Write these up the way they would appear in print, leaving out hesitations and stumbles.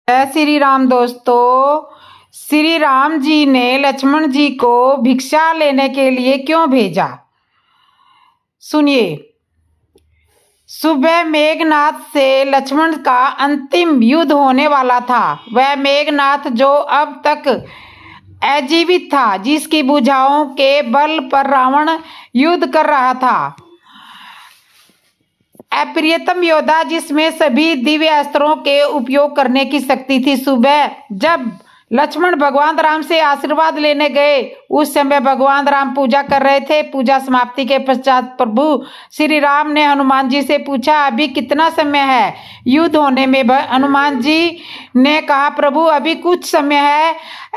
जय श्री राम दोस्तों। श्री राम जी ने लक्ष्मण जी को भिक्षा लेने के लिए क्यों भेजा, सुनिए। सुबह मेघनाथ से लक्ष्मण का अंतिम युद्ध होने वाला था। वह मेघनाथ जो अब तक अजीवित था, जिसकी भुजाओं के बल पर रावण युद्ध कर रहा था, अप्रियतम योद्धा जिसमें सभी दिव्य अस्त्रों के उपयोग करने की शक्ति थी। सुबह जब लक्ष्मण भगवान राम से आशीर्वाद लेने गए, उस समय भगवान राम पूजा कर रहे थे। पूजा समाप्ति के पश्चात प्रभु श्री राम ने हनुमान जी से पूछा, अभी कितना समय है युद्ध होने में? हनुमान जी ने कहा, प्रभु अभी कुछ समय है,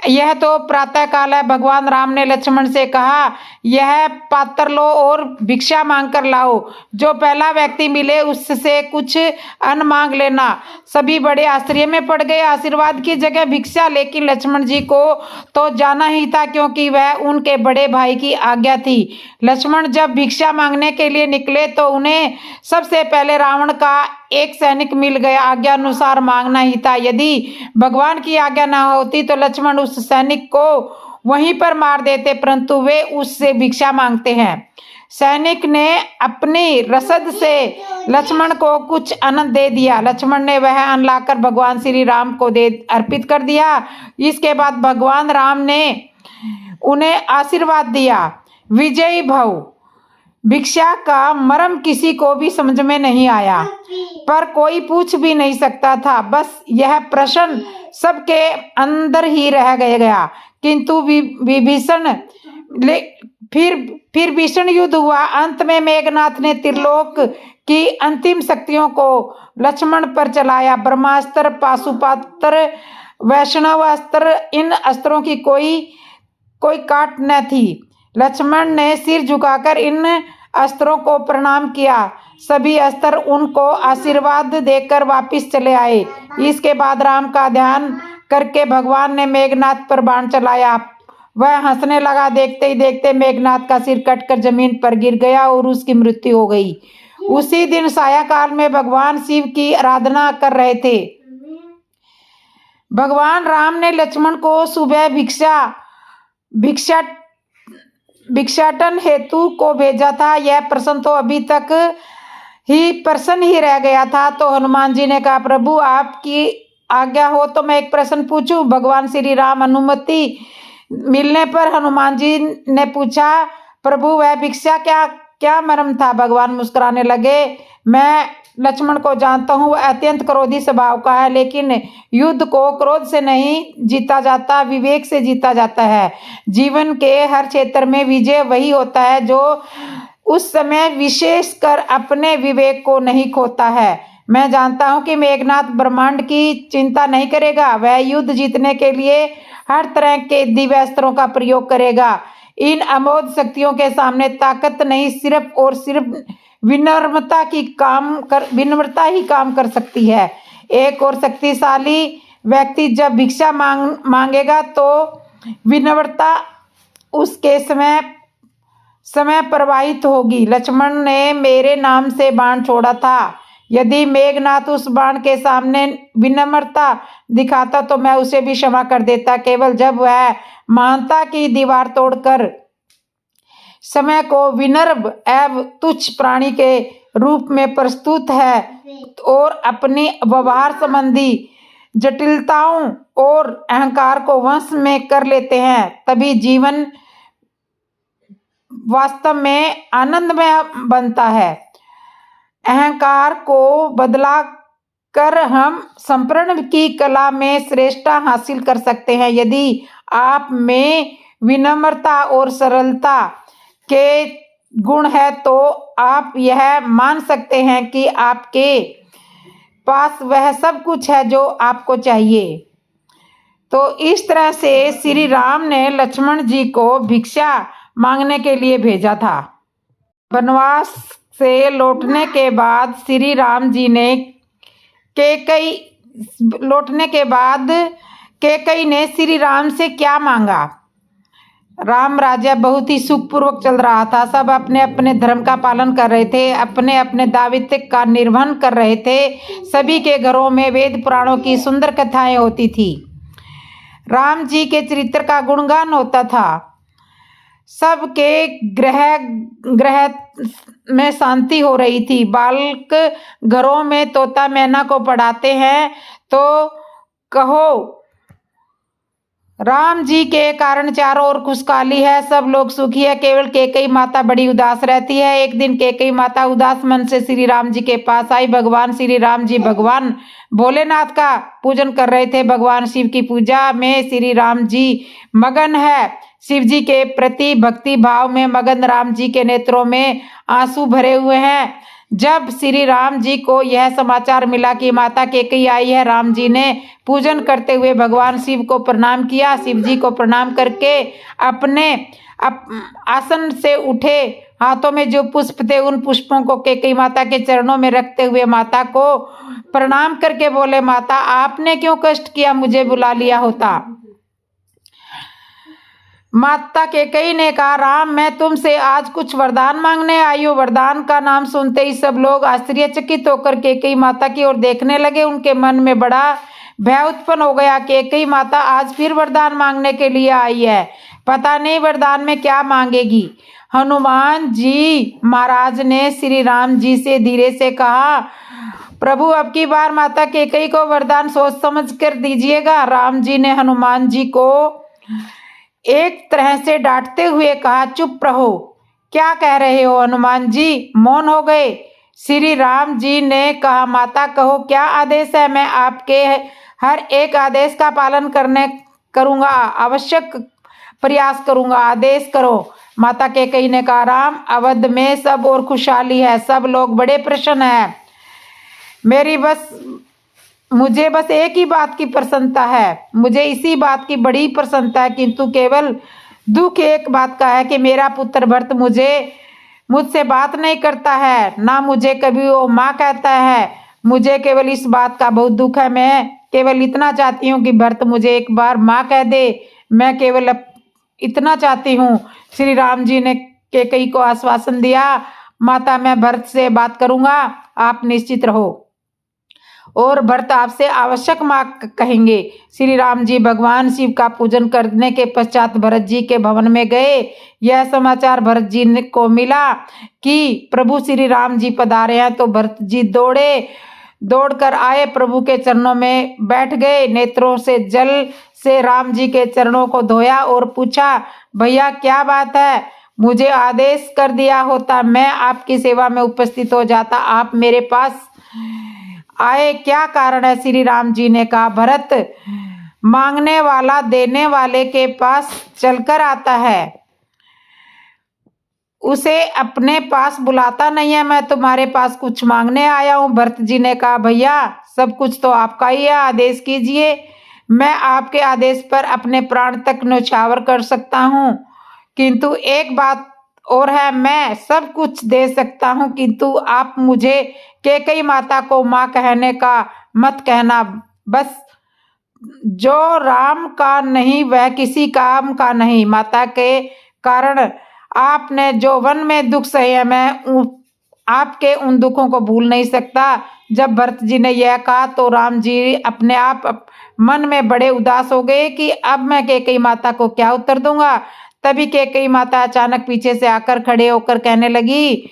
यह तो प्रातः काल है। भगवान राम ने लक्ष्मण से कहा, यह पात्र लो और भिक्षा मांग कर लाओ। जो पहला व्यक्ति मिले उससे कुछ अन्न मांग लेना। सभी बड़े आश्चर्य में पड़ गए। आशीर्वाद की जगह भिक्षा। लेकिन लक्ष्मण जी को तो जाना ही था, क्योंकि वह उनके बड़े भाई की आज्ञा थी। लक्ष्मण जब भिक्षा मांगने के लिए निकले तो उन्हें सबसे पहले रावण का एक सैनिक मिल गया। आज्ञा अनुसार मांगना ही था। यदि भगवान की आज्ञा न होती तो लक्ष्मण उस सैनिक को वहीं पर मार देते, परंतु वे उससे भिक्षा मांगते हैं। सैनिक ने अपनी रसद से लक्ष्मण को कुछ अन्न दे दिया। लक्ष्मण ने वह अन्न लाकर भगवान श्री राम को दे अर्पित कर दिया। इसके बाद भगवान राम ने उन्हें आशीर्वाद दिया, विजयी भव। भिक्षा का मर्म किसी को भी समझ में नहीं आया, पर कोई पूछ भी नहीं सकता था। बस यह प्रश्न सबके अंदर ही रह गया। किंतु विभीषण फिर भीषण युद्ध हुआ। अंत में मेघनाथ ने त्रिलोक की अंतिम शक्तियों को लक्ष्मण पर चलाया। ब्रह्मास्त्र, पाशुपत्र, वैष्णव अस्त्र, इन अस्त्रों की कोई काट न थी। लक्ष्मण ने सिर झुकाकर इन अस्त्रों को प्रणाम किया। सभी अस्त्र उनको आशीर्वाद देकर वापस चले आए। इसके बाद राम का ध्यान करके भगवान ने मेघनाथ पर बाण चलाया। वह हंसने लगा। देखते ही देखते मेघनाथ का सिर कटकर जमीन पर गिर गया और उसकी मृत्यु हो गई। उसी दिन सायंकाल में भगवान शिव की आराधना कर रहे थे। भगवान राम ने लक्ष्मण को सुबह भिक्षाटन हेतु को भेजा था। यह प्रश्न तो अभी तक ही प्रश्न ही रह गया था। तो हनुमान जी ने कहा, प्रभु आपकी आज्ञा हो तो मैं एक प्रश्न पूछूं? भगवान श्री राम अनुमति मिलने पर हनुमान जी ने पूछा, प्रभु वह भिक्षा क्या मर्म था? भगवान मुस्कुराने लगे, मैं लक्ष्मण को जानता हूँ, वह अत्यंत क्रोधी स्वभाव का है, लेकिन युद्ध को क्रोध से नहीं जीता जाता, विवेक से जीता जाता है। जीवन के हर क्षेत्र में विजय वही होता है जो उस समय विशेष कर अपने विवेक को नहीं खोता है। मैं जानता हूँ कि मेघनाथ ब्रह्मांड की चिंता नहीं करेगा। वह युद्ध जीतने के लिए हर तरह के दिव्य अस्त्रों का प्रयोग करेगा। इन अमोघ शक्तियों के सामने ताकत नहीं, सिर्फ और सिर्फ विनम्रता ही काम कर सकती है। एक और शक्तिशाली व्यक्ति जब भिक्षा मांगेगा तो विनम्रता उसके समय प्रवाहित होगी। लक्ष्मण ने मेरे नाम से बाण छोड़ा था। यदि मेघनाथ उस बाण के सामने विनम्रता दिखाता तो मैं उसे भी क्षमा कर देता। केवल जब वह मानता कि दीवार तोड़कर समय को विनम्र एवं तुच्छ प्राणी के रूप में प्रस्तुत है और अपनी व्यवहार संबंधी जटिलताओं और अहंकार को वश में कर लेते हैं, तभी जीवन वास्तव में आनंदमय बनता है। अहंकार को बदला कर हम संपूर्ण की कला में श्रेष्ठता हासिल कर सकते हैं। यदि आप में विनम्रता और सरलता के गुण है तो आप यह मान सकते हैं कि आपके पास वह सब कुछ है जो आपको चाहिए। तो इस तरह से श्री राम ने लक्ष्मण जी को भिक्षा मांगने के लिए भेजा था। वनवास से लौटने के बाद श्री राम जी ने कैकेयी ने श्री राम से क्या मांगा? राम राज्य बहुत ही सुखपूर्वक चल रहा था। सब अपने अपने धर्म का पालन कर रहे थे, अपने अपने दायित्व का निर्वहन कर रहे थे। सभी के घरों में वेद पुराणों की सुंदर कथाएं होती थी। राम जी के चरित्र का गुणगान होता था। सबके ग्रह में शांति हो रही थी। बालक घरों में तोता मैना को पढ़ाते हैं तो कहो राम जी के कारण चारों ओर खुशहाली है, सब लोग सुखी है। केवल कैकेयी माता बड़ी उदास रहती है। एक दिन कैकेयी माता उदास मन से श्री राम जी के पास आई। भगवान श्री राम जी भगवान भोलेनाथ का पूजन कर रहे थे। भगवान शिव की पूजा में श्री राम जी मगन है। शिव जी के प्रति भक्ति भाव में मगन राम जी के नेत्रों में आंसू भरे हुए हैं। जब श्री राम जी को यह समाचार मिला कि माता कैकेयी आई है, राम जी ने पूजन करते हुए भगवान शिव को प्रणाम किया। शिव जी को प्रणाम करके अपने आसन से उठे, हाथों में जो पुष्प थे उन पुष्पों को कैकेयी माता के चरणों में रखते हुए माता को प्रणाम करके बोले, माता आपने क्यों कष्ट किया, मुझे बुला लिया होता। माता कैकेयी ने कहा, राम मैं तुमसे आज कुछ वरदान मांगने आई हूँ। वरदान का नाम सुनते ही सब लोग आश्चर्यचकित होकर कैकेयी माता की ओर देखने लगे। उनके मन में बड़ा भय उत्पन्न हो गया। कैकेयी माता आज फिर वरदान मांगने के लिए आई है, पता नहीं वरदान में क्या मांगेगी। हनुमान जी महाराज ने श्री राम जी से धीरे से कहा, प्रभु अब की बार माता कैकेयी को वरदान सोच समझ कर दीजिएगा। राम जी ने हनुमान जी को एक तरह से डांटते हुए कहा, चुप रहो, क्या कह रहे हो। हनुमान जी मौन हो गए। श्री राम जी ने कहा, माता कहो क्या आदेश है, मैं आपके हर एक आदेश का पालन करूंगा, आवश्यक प्रयास करूंगा, आदेश करो। माता कैकेयी ने कहा, राम अवध में सब और खुशहाली है, सब लोग बड़े प्रसन्न हैं। मुझे बस एक ही बात की प्रसन्नता है, मुझे इसी बात की बड़ी प्रसन्नता है, किंतु केवल दुख एक बात का है कि मेरा पुत्र भरत मुझसे बात नहीं करता है, ना मुझे कभी वो माँ कहता है। मुझे केवल इस बात का बहुत दुख है। मैं केवल इतना चाहती हूँ कि भरत मुझे एक बार माँ कह दे। मैं केवल इतना चाहती हूँ। श्री राम जी ने कैकेयी को आश्वासन दिया, माता मैं भरत से बात करूँगा, आप निश्चित रहो, और भरत आपसे आवश्यक माँ कहेंगे। श्री राम जी भगवान शिव का पूजन करने के पश्चात भरत जी के भवन में गए। यह समाचार भरत जी को मिला कि प्रभु श्री राम जी पधारे हैं, तो भरत जी दौड़कर आए, प्रभु के चरणों में बैठ गए, नेत्रों से जल से राम जी के चरणों को धोया और पूछा, भैया क्या बात है, मुझे आदेश कर दिया होता, मैं आपकी सेवा में उपस्थित हो जाता, आप मेरे पास आए, क्या कारण है। श्री राम जी ने कहा, भरत मांगने वाला देने वाले के पास चलकर आता है, उसे अपने पास बुलाता नहीं है। मैं तुम्हारे पास कुछ मांगने आया हूँ। भरत जी ने कहा, भैया सब कुछ तो आपका ही है, आदेश कीजिए, मैं आपके आदेश पर अपने प्राण तक न्यौछावर कर सकता हूँ, किंतु एक बात और है, मैं सब कुछ दे सकता हूँ, किंतु आप मुझे कैकेयी माता को माँ कहने का मत कहना। बस जो राम का नहीं वह किसी काम का नहीं। माता के कारण आपने जो वन में दुख सहे हैं, मैं आपके उन दुखों को भूल नहीं सकता। जब भरत जी ने यह कहा तो राम जी अपने आप मन में बड़े उदास हो गए कि अब मैं कैकेयी माता को क्या उत्तर दूंगा। तभी कैकेयी माता अचानक पीछे से आकर खड़े होकर कहने लगी,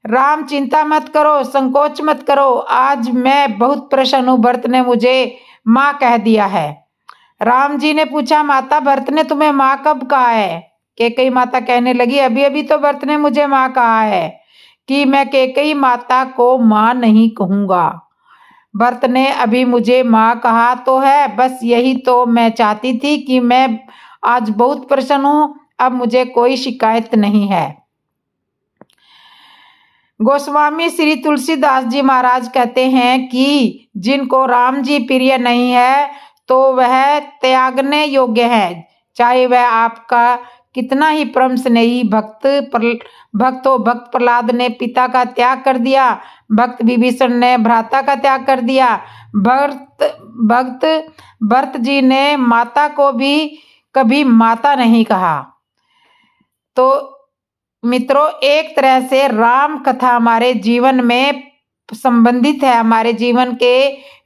राम चिंता मत करो, संकोच मत करो, आज मैं बहुत प्रसन्न हूँ, भरत ने मुझे माँ कह दिया है। राम जी ने पूछा, माता भरत ने तुम्हें माँ कब कहा है। कैकेयी माता कहने लगी, अभी अभी तो भरत ने मुझे माँ कहा है कि मैं कैकेयी माता को माँ नहीं कहूँगा। भरत ने अभी मुझे माँ कहा तो है, बस यही तो मैं चाहती थी कि मैं आज बहुत प्रसन्न हूँ, अब मुझे कोई शिकायत नहीं है। गोस्वामी श्री तुलसीदास जी महाराज कहते हैं कि जिनको राम जी प्रिय नहीं है तो वह त्यागने योग्य है, चाहे वह आपका कितना ही परम स्नेही भक्त हो। भक्त प्रहलाद ने पिता का त्याग कर दिया, भक्त विभीषण ने भ्राता का त्याग कर दिया, भक्त भरत जी ने माता को भी कभी माता नहीं कहा। तो मित्रों, एक तरह से राम कथा हमारे जीवन में संबंधित है। हमारे जीवन के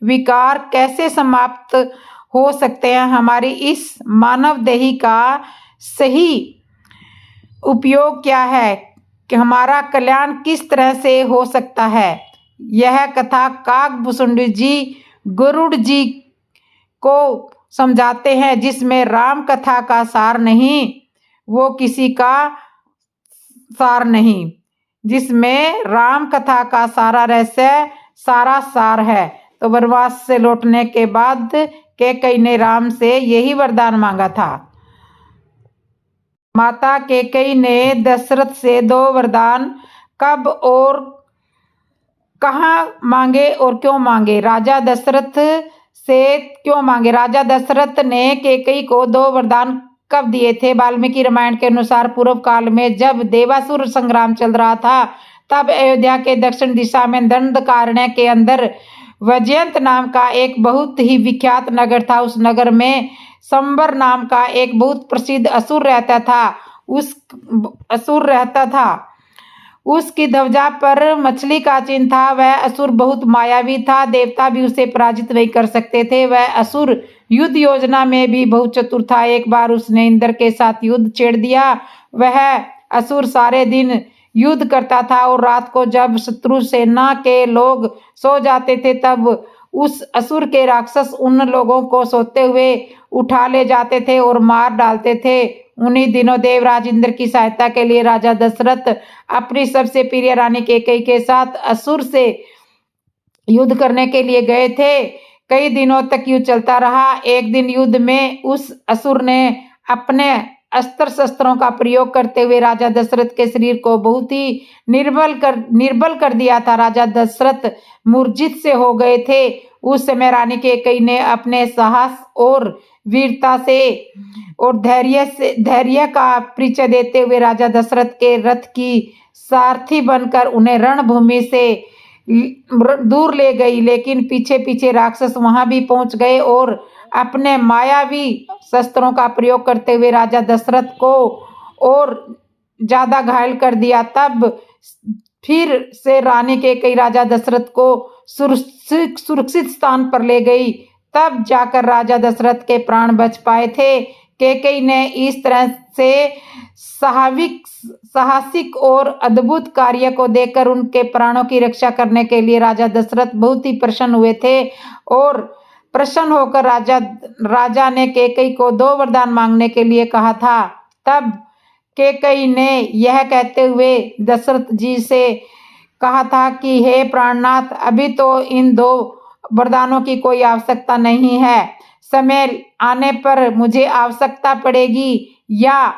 विकार कैसे समाप्त हो सकते हैं, हमारी इस मानव देही का सही उपयोग क्या है, कि हमारा कल्याण किस तरह से हो सकता है, यह कथा काकभूषुंडी जी गरुड़ जी को समझाते हैं। जिसमें राम कथा का सार नहीं, वो किसी का सार नहीं। जिसमें राम कथा का सारा रहस्य, सारा सार है। तो वनवास से लौटने के बाद कैकेयी ने राम से यही वरदान मांगा था। माता कैकेयी ने दशरथ से 2 वरदान कब और कहाँ मांगे और क्यों मांगे। राजा दशरथ से क्यों मांगे। राजा दशरथ ने कैकेयी को 2 वरदान कब दिए थे। वाल्मीकि रामायण के अनुसार पूर्व काल में जब देवासुर संग्राम चल रहा था, तब अयोध्या के दक्षिण दिशा में दंडकारण्य के अंदर वजयंत नाम का एक बहुत ही विख्यात नगर था। उस नगर में संबर नाम का एक बहुत प्रसिद्ध असुर रहता था। उसकी ध्वजा पर मछली का चिन्ह था। वह असुर बहुत मायावी था, देवता भी उसे पराजित नहीं कर सकते थे। वह असुर युद्ध योजना में भी बहुत चतुर था। एक बार उसने इंद्र के साथ युद्ध छेड़ दिया। वह असुर सारे दिन युद्ध करता था और रात को जब शत्रु सेना के लोग सो जाते थे, तब उस असुर के राक्षस उन लोगों को सोते हुए उठा ले जाते थे और मार डालते थे। उन्हीं दिनों देवराज इंद्र की सहायता के लिए राजा दशरथ अपनी सबसे प्रिय रानी कैकेयी के साथ असुर से युद्ध करने के लिए गए थे। कई दिनों तक युद्ध चलता रहा। एक दिन युद्ध में उस असुर ने अपने अस्त्र शस्त्रों का प्रयोग करते हुए राजा दशरथ के शरीर को बहुत ही निर्बल कर दिया था। राजा दशरथ मूर्छित से हो गए थे। उस समय रानी कैकेयी ने अपने साहस और वीरता से और धैर्य का परिचय देते हुए राजा दशरथ के रथ की सारथी बनकर उन्हें रणभूमि से दूर ले गई। लेकिन पीछे पीछे राक्षस वहां भी पहुंच गए और अपने मायावी शस्त्रों का प्रयोग करते हुए राजा दशरथ को और ज्यादा घायल कर दिया। तब फिर से रानी कैकेयी राजा दशरथ को सुरक्षित स्थान पर ले गई। तब जाकर राजा दशरथ के प्राण बच पाए थे। कैकेयी ने इस तरह से साहसिक और अद्भुत कार्य को देखकर उनके प्राणों की रक्षा करने के लिए राजा दशरथ बहुत ही प्रसन्न हुए थे। और प्रसन्न होकर राजा ने कैकेयी को 2 वरदान मांगने के लिए कहा था। तब कैकेयी ने यह कहते हुए दशरथ जी से कहा था कि हे प्राणनाथ, अभी तो इन 2 वरदानों की कोई आवश्यकता नहीं है। समय आने पर मुझे आवश्यकता पड़ेगी या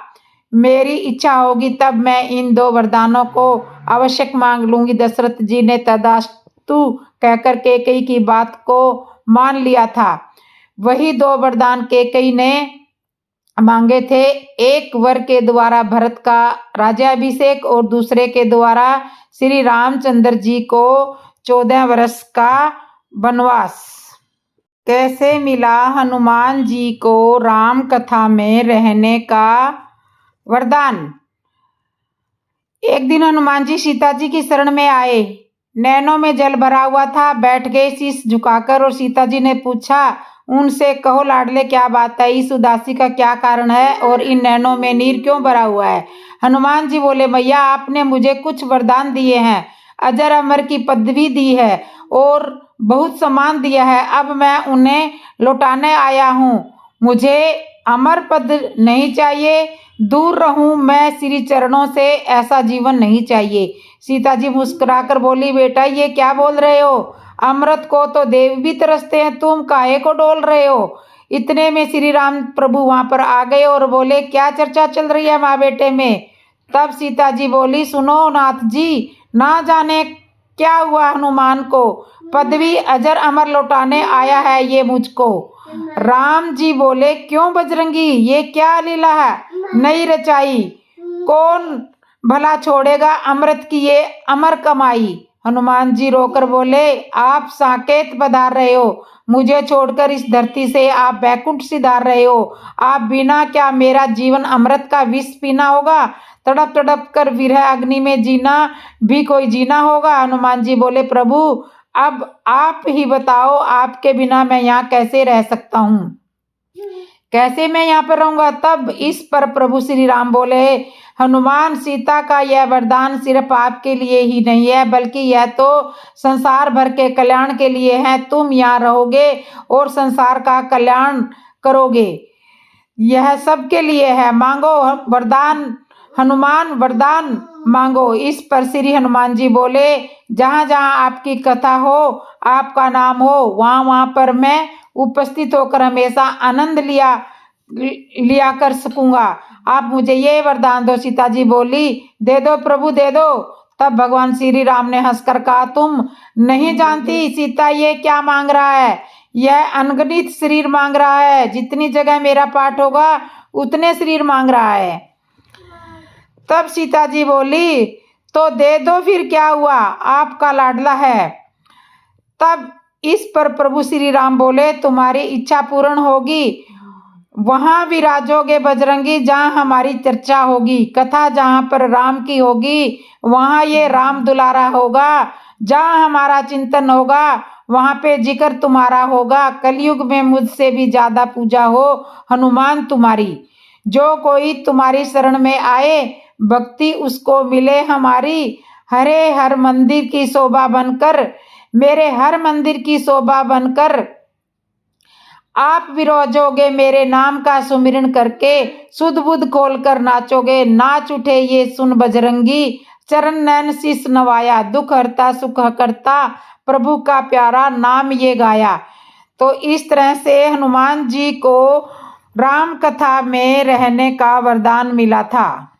मेरी इच्छा होगी, तब मैं इन 2 वरदानों को अवश्य मांग लूंगी। दशरथ जी ने तथास्तु कहकर कैकेयी की बात को मान लिया था। वही 2 वरदान कैकेयी ने मांगे थे। एक वर के द्वारा भरत का राज्याभिषेक और दूसरे के द्वारा श्री रामचंद्र जी को 14 वर्ष का वनवास। कैसे मिला हनुमान जी को राम कथा में रहने का वरदान। एक दिन हनुमान जी सीता जी की शरण में आए। नैनों में जल भरा हुआ था। बैठ गए शीश झुकाकर और सीता जी ने पूछा उनसे, कहो लाडले, क्या बात है, इस उदासी का क्या कारण है और इन नैनों में नीर क्यों भरा हुआ है। हनुमान जी बोले, मैया आपने मुझे कुछ वरदान दिए हैं, अजर अमर की पदवी दी है और बहुत सम्मान दिया है। अब मैं उन्हें लौटाने आया हूँ। मुझे अमर पद नहीं चाहिए, दूर रहूं मैं श्री चरणों से, ऐसा जीवन नहीं चाहिए। सीता जी मुस्कुराकर बोली, बेटा ये क्या बोल रहे हो, अमृत को तो देव भी तरसते हैं, तुम काहे को डोल रहे हो। इतने में श्री राम प्रभु वहां पर आ गए और बोले, क्या चर्चा चल रही है माँ बेटे में। तब सीता जी बोली, सुनो नाथ जी, ना जाने क्या हुआ हनुमान को, पदवी अजर अमर लौटाने आया है ये मुझको। राम जी बोले, क्यों बजरंगी, ये क्या लीला है नई रचाई, कौन भला छोड़ेगा अमृत की ये अमर कमाई। हनुमान जी रोकर बोले, आप साकेत पधार रहे हो, मुझे छोड़कर इस धरती से आप बैकुंठ सिधार रहे हो। आप बिना क्या मेरा जीवन अमृत का विष पीना होगा? तड़प तड़प कर विरह अग्नि में जीना भी कोई जीना होगा। हनुमान जी बोले, प्रभु अब आप ही बताओ, आपके बिना मैं यहाँ कैसे रह सकता हूँ, कैसे मैं यहाँ पर रहूंगा? तब इस पर प्रभु श्री राम बोले, हनुमान, सीता का यह वरदान सिर्फ आपके लिए ही नहीं है, बल्कि यह तो संसार भर के कल्याण के लिए है। तुम यहाँ रहोगे और संसार का कल्याण करोगे, यह सबके लिए है। मांगो वरदान हनुमान, वरदान मांगो। इस पर श्री हनुमान जी बोले, जहाँ जहाँ आपकी कथा हो, आपका नाम हो, वहाँ वहाँ पर मैं उपस्थित होकर हमेशा आनंद लिया कर सकूंगा। आप मुझे ये वरदान दो। सीता जी बोली, दे दो प्रभु, दे दो। तब भगवान श्री राम ने हंसकर कहा, तुम नहीं जानती सीता ये क्या मांग रहा है। यह अनगिनत शरीर मांग रहा है, जितनी जगह मेरा पाठ होगा उतने शरीर मांग रहा है। तब सीता जी बोली, तो दे दो, फिर क्या हुआ, आपका लाडला है। तब इस पर प्रभु श्री राम बोले, तुम्हारी इच्छा पूर्ण होगी, वहां विराजोगे बजरंगी, जहां हमारी चर्चा होगी। कथा जहां पर राम की होगी, वहां ये राम दुलारा होगा। जहां हमारा चिंतन होगा, वहां पे जिक्र तुम्हारा होगा। कलयुग में मुझसे भी ज्यादा पूजा हो हनुमान तुम्हारी। जो कोई तुम्हारी शरण में आए, भक्ति उसको मिले हमारी। हरे हर मंदिर की शोभा बनकर, मेरे हर मंदिर की शोभा बनकर आप विराजोगे। मेरे नाम का सुमिरन करके सुध बुध खोलकर नाचोगे। नाच उठे ये सुन बजरंगी, चरण नैन शीस नवाया। दुख हरता सुख करता, प्रभु का प्यारा नाम ये गाया। तो इस तरह से हनुमान जी को राम कथा में रहने का वरदान मिला था।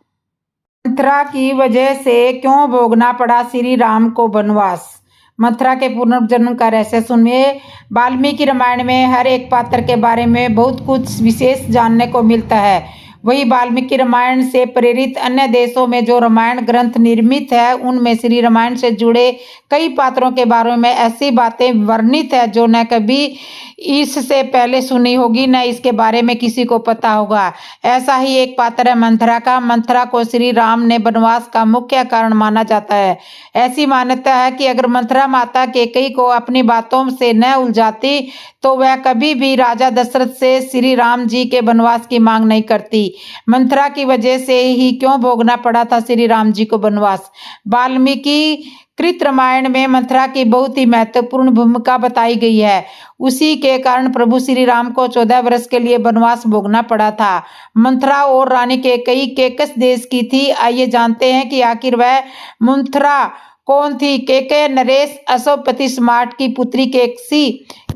मथुरा की वजह से क्यों भोगना पड़ा श्री राम को वनवास? मथुरा के पुनर्जन्म का रहस्य सुनिए। वाल्मीकि रामायण में हर एक पात्र के बारे में बहुत कुछ विशेष जानने को मिलता है। वही वाल्मीकि रामायण से प्रेरित अन्य देशों में जो रामायण ग्रंथ निर्मित है, उनमें श्री रामायण से जुड़े कई पात्रों के बारे में ऐसी बातें वर्णित है जो न कभी इससे पहले सुनी होगी, न इसके बारे में किसी को पता होगा। ऐसा ही एक पात्र है मंथरा का। मंथरा को श्री राम ने वनवास का मुख्य कारण माना जाता है। ऐसी मान्यता है कि अगर मंथरा माता कैकेयी को अपनी बातों से न उलझाती तो वह कभी भी राजा दशरथ से श्री राम जी के वनवास की मांग नहीं करती। मंथरा की वजह से ही क्यों भोगना पड़ा था श्री राम जी को वनवास? वाल्मीकि कृत रामायण में मंथरा की बहुत ही महत्वपूर्ण भूमिका बताई गई है। उसी के कारण प्रभु श्री राम को 14 वर्ष के लिए वनवास भोगना पड़ा था। मंथरा और रानी कैकेयी किस देश की थी? आइए जानते हैं कि आखिर वह मंथरा कौन थी। कैकेयी नरेश अश्वपति सम्राट की पुत्री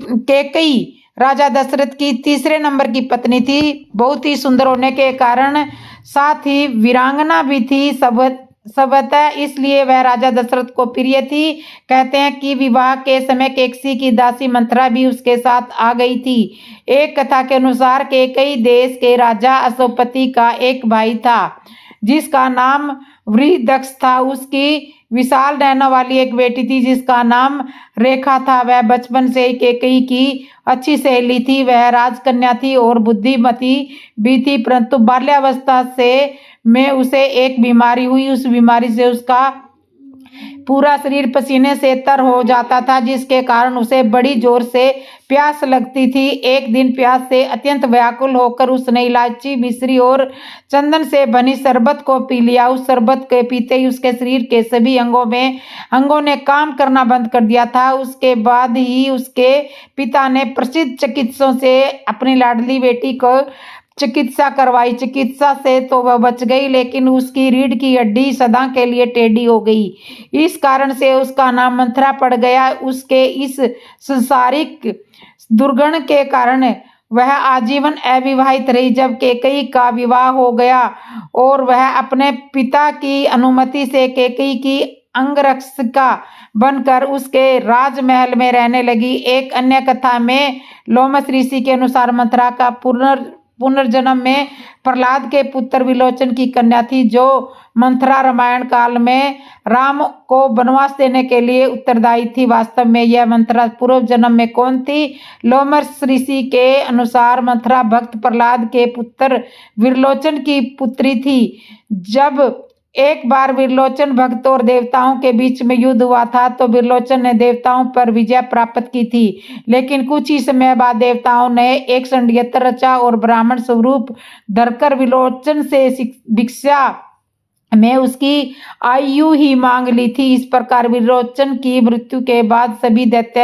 कैकेयी राजा दशरथ की तीसरे नंबर की पत्नी थी। बहुत ही सुंदर होने के कारण साथ ही वीरांगना भी थी सबतः, इसलिए वह राजा दशरथ को प्रिय थी। कहते हैं कि विवाह के समय कैकेयी की दासी मंथरा भी उसके साथ आ गई थी। एक कथा के अनुसार कैकेयी देश के राजा अश्वपति का एक भाई था जिसका नाम वृहदक्ष था। उसकी विशाल नैनों वाली एक बेटी थी जिसका नाम रेखा था। वह बचपन से ही कैकेयी की अच्छी सहेली थी। वह राजकन्या थी और बुद्धिमती भी थी, परंतु बाल्यावस्था में उसे एक बीमारी हुई। उस बीमारी से उसका पूरा शरीर पसीने से तर हो जाता था, जिसके कारण उसे बड़ी जोर से प्यास लगती थी। एक दिन प्यास से अत्यंत व्याकुल होकर उसने इलायची, मिश्री और चंदन से बनी शरबत को पी लिया। उस शरबत के पीते ही उसके शरीर के सभी अंगों ने काम करना बंद कर दिया था। उसके बाद ही उसके पिता ने प्रसिद्ध चिकित्सकों से अपनी लाडली बेटी को चिकित्सा करवाई। चिकित्सा से तो वह बच गई, लेकिन उसकी रीढ़ की हड्डी सदा के लिए टेढ़ी हो गई। इस कारण से उसका नाम मंथरा पड़ गया। उसके इस सांसारिक दुर्गुण के कारण वह आजीवन अविवाहित रही। जब कैकेयी का विवाह हो गया और वह अपने पिता की अनुमति से कैकेयी की अंगरक्षिका बनकर उसके राजमहल में रहने लगी। एक अन्य कथा में लोमस ऋषि के अनुसार मंथरा का पुनर्जन्म में प्रहलाद के पुत्र विलोचन की कन्या थी, जो मंथरा रामायण काल में राम को वनवास देने के लिए उत्तरदायी थी। वास्तव में यह मंथरा पूर्व जन्म में कौन थी? लोमस ऋषि के अनुसार मंथरा भक्त प्रहलाद के पुत्र विलोचन की पुत्री थी। जब एक बार विलोचन भक्त और देवताओं के बीच में युद्ध हुआ था तो विलोचन ने देवताओं पर विजय प्राप्त की थी, लेकिन कुछ ही समय बाद देवताओं ने एक षड्यंत्र रचा और ब्राह्मण स्वरूप धरकर विलोचन से भिक्षा में उसकी आयु ही मांग ली थी। इस प्रकार विलोचन की मृत्यु के बाद सभी दैत्य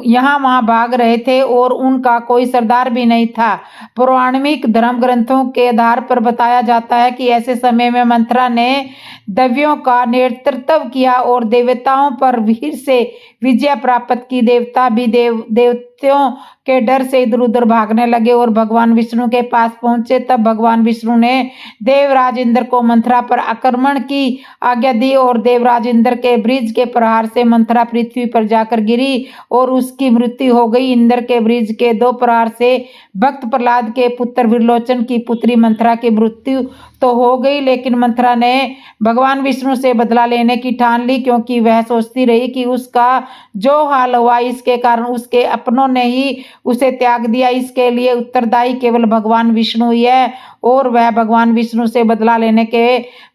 यहाँ वहाँ भाग रहे थे और उनका कोई सरदार भी नहीं था। पौराणिक धर्म ग्रंथों के आधार पर बताया जाता है कि ऐसे समय में मंथरा ने दैत्यों का नेतृत्व किया और देवताओं पर वीर से विजय प्राप्त की। देवता भी देवताओं के डर से इधर उधर भागने लगे और भगवान विष्णु के पास पहुंचे। तब भगवान विष्णु ने देवराज इंद्र को मंथरा पर आक्रमण की आज्ञा दी और देवराज इंद्र के ब्रिज के प्रहार से मंथरा पृथ्वी पर जाकर गिरी और उसकी मृत्यु हो गई। इंद्र के ब्रिज के 2 प्रहार से भक्त प्रहलाद के पुत्र विलोचन की पुत्री मंथरा की मृत्यु तो हो गई, लेकिन मंथरा ने भगवान विष्णु से बदला लेने की ठान ली, क्योंकि वह सोचती रही कि उसका जो हाल हुआ इसके कारण उसके अपनों ने ही उसे त्याग दिया। इसके लिए उत्तरदायी केवल भगवान विष्णु ही है और वह भगवान विष्णु से बदला लेने के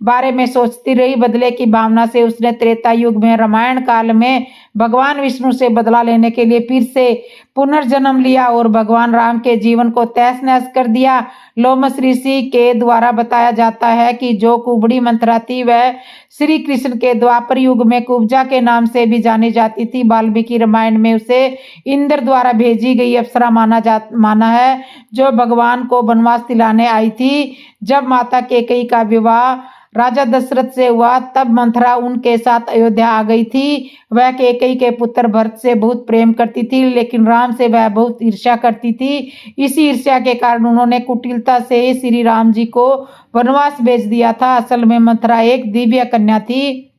बारे में सोचती रही। बदले की भावना से उसने त्रेता युग में रामायण काल में भगवान विष्णु से बदला लेने के लिए फिर से पुनर्जन्म लिया और भगवान राम के जीवन को तहस नहस कर दिया। लोमस ऋषि के द्वारा बताया जाता है कि जो कुबड़ी मंथरा थी वह श्री कृष्ण के द्वापर युग में कुब्जा के नाम से भी जानी जाती थी। वाल्मीकि रामायण में उसे इंद्र द्वारा भेजी गई अप्सरा माना है, जो भगवान को वनवास दिलाने आई थी। जब माता कैकेयी का विवाह राजा दशरथ से हुआ तब मंथरा उनके साथ अयोध्या आ गई थी। वह कैकेयी के पुत्र भरत से बहुत प्रेम करती थी, लेकिन राम से वह बहुत ईर्ष्या करती थी। इसी ईर्ष्या के कारण उन्होंने कुटिलता से श्री राम जी को वनवास भेज दिया था। असल में मंथरा एक दिव्य कन्या थी।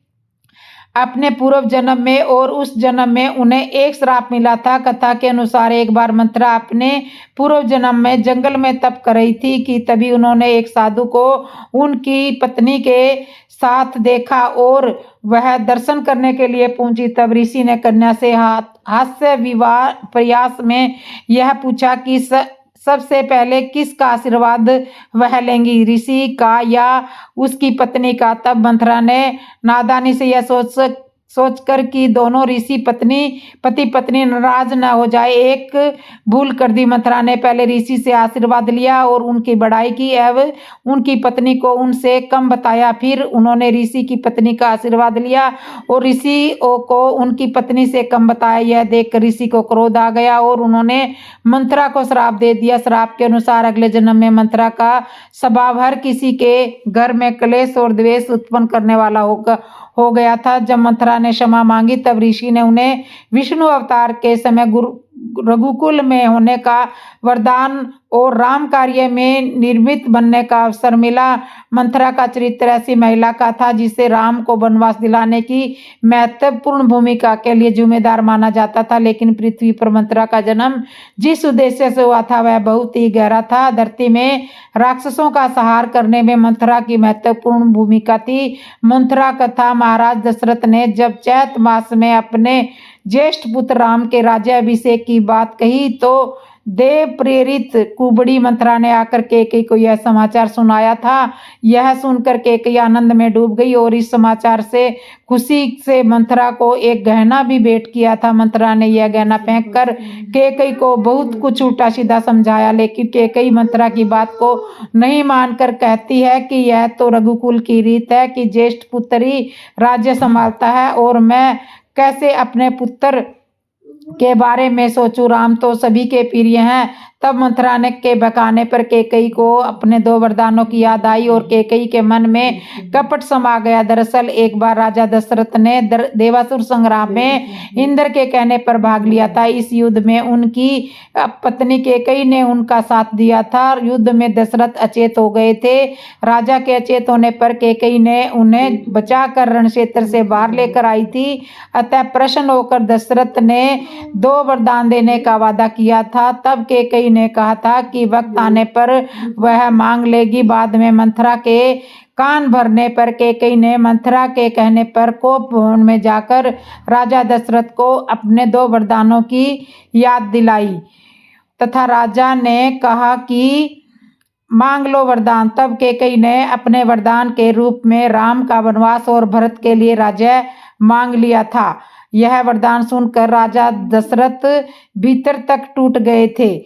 अपने पूर्व जन्म में और उस जन्म में उन्हें एक श्राप मिला था। कथा के अनुसार एक बार मंथरा अपने पूर्व जन्म में जंगल में तप कर रही थी कि तभी उन्होंने एक साधु को उनकी पत्नी के साथ देखा और वह दर्शन करने के लिए पहुंची। तब ऋषि ने कन्या से हास्य विवाह प्रयास में यह पूछा कि सबसे पहले किसका आशीर्वाद वह लेंगी, ऋषि का या उसकी पत्नी का। तब मंथरा ने नादानी से यह सोचकर कि दोनों ऋषि पति पत्नी नाराज न हो जाए, एक भूल कर दी। मंथरा ने पहले ऋषि से आशीर्वाद लिया और उनकी बड़ाई की एवं उनकी पत्नी को उनसे कम बताया। फिर उन्होंने ऋषि की पत्नी का आशीर्वाद लिया और ऋषि को उनकी पत्नी से कम बताया। यह देखकर ऋषि को क्रोध आ गया और उन्होंने मंथरा को श्राप दे दिया। श्राप के अनुसार अगले जन्म में मंथरा का स्वभाव हर किसी के घर में क्लेश और द्वेष उत्पन्न करने वाला हो गया था। जब मंथरा ने क्षमा मांगी तब ऋषि ने उन्हें विष्णु अवतार के समय रघुकुल में होने का वरदान और राम कार्य में निर्मित बनने का अवसर मिला। मंथरा का चरित्र ऐसी महिला का था जिसे राम को वनवास दिलाने की महत्वपूर्ण भूमिका के लिए जिम्मेदार माना जाता था, लेकिन पृथ्वी पर मंथरा का जन्म जिस उद्देश्य से हुआ था वह बहुत ही गहरा था। धरती में राक्षसों का संहार करने में मंथरा की महत्वपूर्ण भूमिका थी। मंथरा कथा महाराज दशरथ ने जब चैत मास में अपने ज्येष्ठ पुत्र राम के राज्याभिषेक की बात कही तो देव प्रेरित कुबड़ी मंथरा ने आकर कैकेयी को यह समाचार सुनाया था। यह सुनकर कैकेयी आनंद में डूब गई और इस समाचार से खुशी से मंथरा को एक गहना भी भेंट किया था। मंथरा ने यह गहना फेंक कर कैकेयी को बहुत कुछ उल्टा सीधा समझाया, लेकिन कैकेयी मंथरा की बात को नहीं मानकर कहती है कि यह तो रघुकुल की रीत है कि ज्येष्ठ पुत्र ही राज्य संभालता है और मैं कैसे अपने पुत्र के बारे में सोचूं, राम तो सभी के प्रिय हैं। तब मंथरा ने के बकाने पर कैकेयी को अपने 2 वरदानों की याद आई और कैकेयी के मन में कपट समा गया। दरअसल एक बार राजा दशरथ ने देवासुर संग्राम में इंद्र के कहने पर भाग लिया था। इस युद्ध में उनकी पत्नी कैकेयी ने उनका साथ दिया था। युद्ध में दशरथ अचेत हो गए थे। राजा के अचेत होने पर कैकेयी ने उन्हें बचाकर रण क्षेत्र से बाहर लेकर आई थी। अतः प्रसन्न होकर दशरथ ने 2 वरदान देने का वादा किया था। तब कैकेयी ने कहा था कि वक्त आने पर वह मांग लेगी। बाद में मंथरा के कान भरने पर कैकेयी ने मंथरा के कहने पर कोप भवन में जाकर राजा दशरथ को अपने 2 वरदानों की याद दिलाई तथा राजा ने कहा कि मांग लो वरदान। तब कैकेयी ने अपने वरदान के रूप में राम का वनवास और भरत के लिए राज्य मांग लिया था। यह वरदान सुनकर राजा दशरथ भीतर तक टूट गए थे।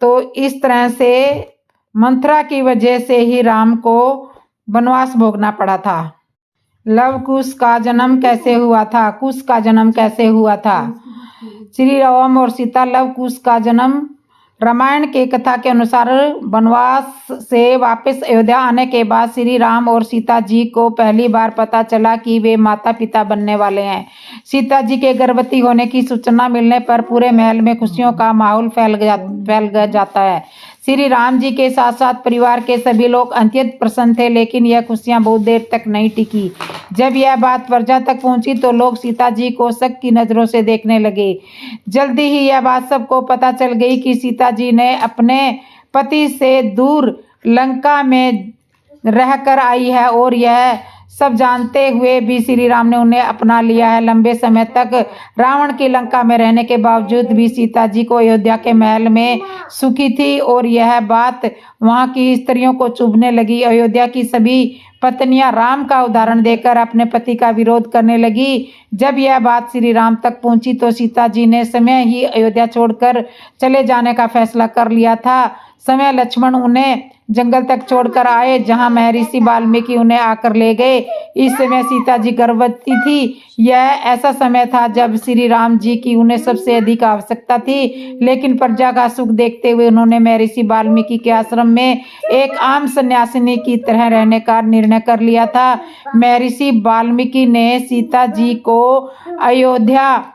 तो इस तरह से मंथरा की वजह से ही राम को वनवास भोगना पड़ा था। लव कुश का जन्म कैसे हुआ था? कुश का जन्म कैसे हुआ था? श्री राम और सीता लव कुश का जन्म रामायण के कथा के अनुसार वनवास से वापस अयोध्या आने के बाद श्री राम और सीता जी को पहली बार पता चला कि वे माता पिता बनने वाले हैं। सीता जी के गर्भवती होने की सूचना मिलने पर पूरे महल में खुशियों का माहौल फैल जाता है। श्री राम जी के साथ साथ परिवार के सभी लोग अत्यंत प्रसन्न थे, लेकिन यह खुशियां बहुत देर तक नहीं टिकी। जब यह बात प्रजा तक पहुंची तो लोग सीता जी को शक की नजरों से देखने लगे। जल्दी ही यह बात सबको पता चल गई कि सीता जी ने अपने पति से दूर लंका में रहकर आई है और यह सब जानते हुए भी श्री राम ने उन्हें अपना लिया है। लंबे समय तक रावण की लंका में रहने के बावजूद भी सीता जी को अयोध्या के महल में सुखी थी और यह बात वहां की स्त्रियों को चुभने लगी। अयोध्या की सभी पत्नियां राम का उदाहरण देकर अपने पति का विरोध करने लगी। जब यह बात श्री राम तक पहुंची तो सीता जी ने समय ही अयोध्या छोड़कर चले जाने का फैसला कर लिया था। समय लक्ष्मण उन्हें जंगल तक छोड़कर आए जहां महर्षि वाल्मीकि उन्हें आकर ले गए। इस समय सीता जी गर्भवती थी। यह ऐसा समय था जब श्री राम जी की उन्हें सबसे अधिक आवश्यकता थी, लेकिन प्रजा का सुख देखते हुए उन्होंने महर्षि वाल्मीकि के आश्रम में एक आम सन्यासिनी की तरह रहने का निर्णय कर लिया था। महर्षि वाल्मीकि ने सीता जी को अयोध्या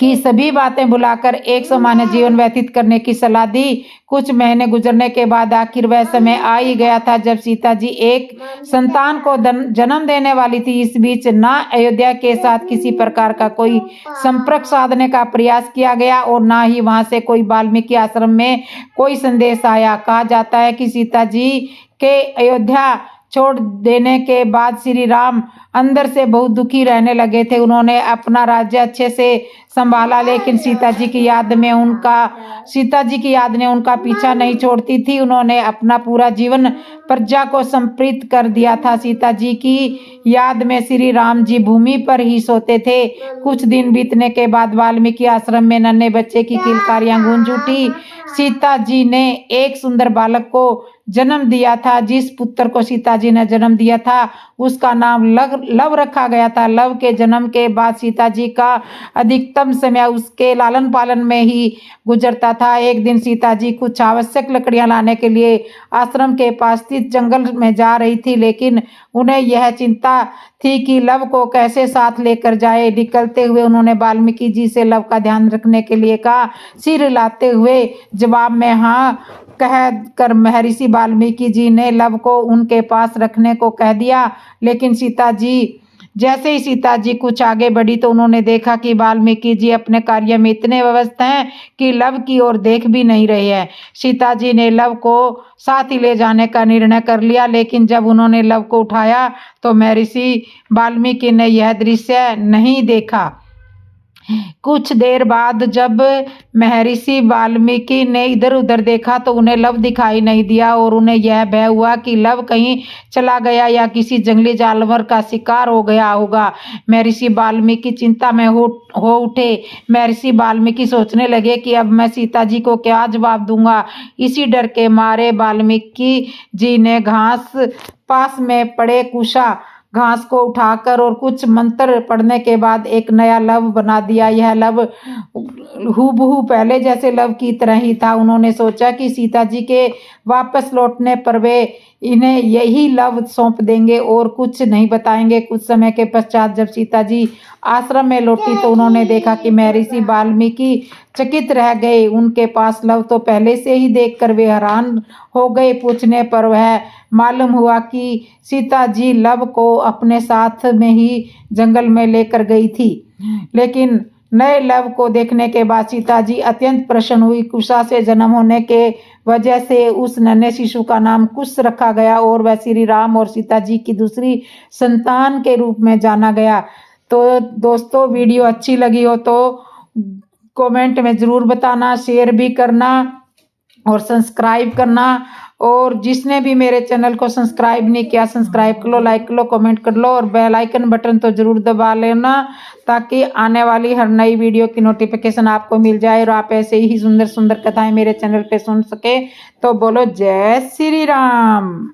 की सभी बातें भुलाकर एक सामान्य जीवन व्यतीत करने की सलाह दी। कुछ महीने गुजरने के बाद आखिर वह समय आ ही गया था जब सीता जी एक संतान को जन्म देने वाली थी। इस बीच ना अयोध्या के साथ किसी प्रकार का कोई संपर्क साधने का प्रयास किया गया और ना ही वहां से कोई वाल्मीकि आश्रम में कोई संदेश आया। कहा जाता है कि सीता जी के अयोध्या छोड़ देने के बाद श्री राम अंदर से बहुत दुखी रहने लगे थे। उन्होंने अपना राज्य अच्छे से संभाला, लेकिन सीता जी की याद ने उनका पीछा नहीं छोड़ती थी। उन्होंने अपना पूरा जीवन प्रजा को समर्पित कर दिया था। सीता जी की याद में श्री राम जी भूमि पर ही सोते थे। कुछ दिन बीतने के बाद वाल्मीकि आश्रम में नन्हे बच्चे की किलकारियां गूंज उठी। सीता जी ने एक सुंदर बालक को जन्म दिया था। जिस पुत्र को सीता जी ने जन्म दिया था उसका नाम लव रखा गया था। लव के जन्म के बाद सीता जी का अधिकतम समय उसके लालन पालन में ही गुजरता था। एक दिन सीता जी कुछ आवश्यक लकड़ियां लाने के लिए आश्रम के पास स्थित जंगल में जा रही थी, लेकिन उन्हें यह चिंता थी कि लव को कैसे साथ लेकर जाए। निकलते हुए उन्होंने वाल्मीकि जी से लव का ध्यान रखने के लिए कहा। सिर हिलाते हुए जवाब में हाँ कह कर महर्षि वाल्मीकि जी ने लव को उनके पास रखने को कह दिया। लेकिन जैसे ही सीता जी कुछ आगे बढ़ी तो उन्होंने देखा कि वाल्मीकि जी अपने कार्य में इतने व्यस्त हैं कि लव की ओर देख भी नहीं रहे हैं। सीता जी ने लव को साथ ही ले जाने का निर्णय कर लिया, लेकिन जब उन्होंने लव को उठाया तो महर्षि वाल्मीकि ने यह दृश्य नहीं देखा। कुछ देर बाद जब महर्षि वाल्मीकि ने इधर उधर देखा तो उन्हें लव दिखाई नहीं दिया और उन्हें यह भय हुआ कि लव कहीं चला गया या किसी जंगली जानवर का शिकार हो गया होगा। महर्षि वाल्मीकि चिंता में हो उठे। महर्षि वाल्मीकि सोचने लगे कि अब मैं सीता जी को क्या जवाब दूंगा। इसी डर के मारे वाल्मीकि जी ने पास में पड़े कुशा घास को उठाकर और कुछ मंत्र पढ़ने के बाद एक नया लव बना दिया। यह लव हूबहू पहले जैसे लव की तरह ही था। उन्होंने सोचा कि सीता जी के वापस लौटने पर वे इन्हें यही लव सौंप देंगे और कुछ नहीं बताएंगे। कुछ समय के पश्चात जब सीता जी आश्रम में लौटी तो उन्होंने देखा कि महर्षि वाल्मीकि चकित रह गए। उनके पास लव तो पहले से ही देखकर वे हैरान हो गए। पूछने पर वह मालूम हुआ कि सीता जी लव को अपने साथ में ही जंगल में लेकर गई थी, लेकिन नए लव को देखने के बाद सीता जी अत्यंत प्रसन्न हुई। कुशा से जन्म होने के वजह से उस नन्हे शिशु का नाम कुश रखा गया और वह श्री राम और सीता जी की दूसरी संतान के रूप में जाना गया। तो दोस्तों, वीडियो अच्छी लगी हो तो कमेंट में ज़रूर बताना, शेयर भी करना और सब्सक्राइब करना। और जिसने भी मेरे चैनल को सब्सक्राइब नहीं किया, सब्सक्राइब कर लो, लाइक कर लो, कमेंट कर लो और बेल आइकन बटन तो ज़रूर दबा लेना, ताकि आने वाली हर नई वीडियो की नोटिफिकेशन आपको मिल जाए और आप ऐसे ही सुंदर सुंदर कथाएं मेरे चैनल पे सुन सके। तो बोलो जय श्री राम।